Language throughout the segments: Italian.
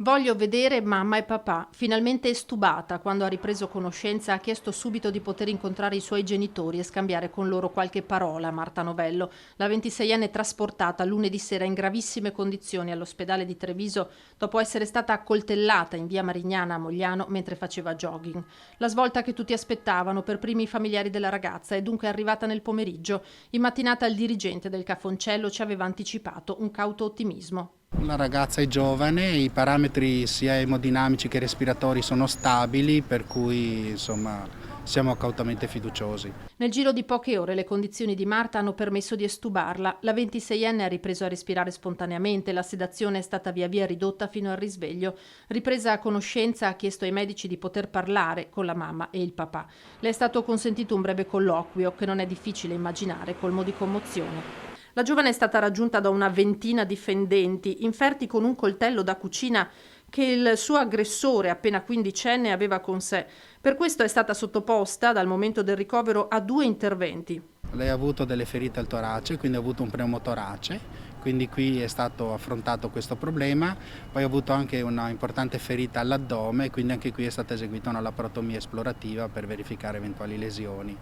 Voglio vedere mamma e papà. Finalmente estubata, quando ha ripreso conoscenza, ha chiesto subito di poter incontrare i suoi genitori e scambiare con loro qualche parola. Marta Novello, la 26enne trasportata lunedì sera in gravissime condizioni all'ospedale di Treviso dopo essere stata accoltellata in via Marignana a Mogliano mentre faceva jogging. La svolta che tutti aspettavano per primi i familiari della ragazza è dunque arrivata nel pomeriggio. In mattinata il dirigente del Cafoncello ci aveva anticipato un cauto ottimismo. La ragazza è giovane, i parametri sia emodinamici che respiratori sono stabili, per cui insomma siamo cautamente fiduciosi. Nel giro di poche ore le condizioni di Marta hanno permesso di estubarla. La 26enne ha ripreso a respirare spontaneamente, la sedazione è stata via via ridotta fino al risveglio. Ripresa a conoscenza ha chiesto ai medici di poter parlare con la mamma e il papà. Le è stato consentito un breve colloquio che non è difficile immaginare, colmo di commozione. La giovane è stata raggiunta da una ventina di fendenti, inferti con un coltello da cucina che il suo aggressore, appena quindicenne, aveva con sé. Per questo è stata sottoposta, dal momento del ricovero, a 2 interventi. Lei ha avuto delle ferite al torace, quindi ha avuto un pneumotorace, quindi qui è stato affrontato questo problema. Poi ha avuto anche una importante ferita all'addome, quindi anche qui è stata eseguita una laparotomia esplorativa per verificare eventuali lesioni.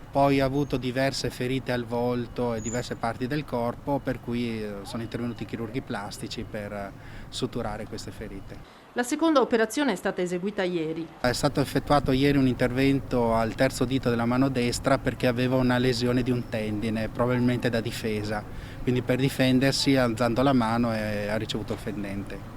Poi ha avuto diverse ferite al volto e diverse parti del corpo, per cui sono intervenuti i chirurghi plastici per suturare queste ferite. La seconda operazione è stata eseguita ieri. È stato effettuato ieri un intervento al terzo dito della mano destra perché aveva una lesione di un tendine, probabilmente da difesa, quindi per difendersi alzando la mano ha ricevuto il fendente.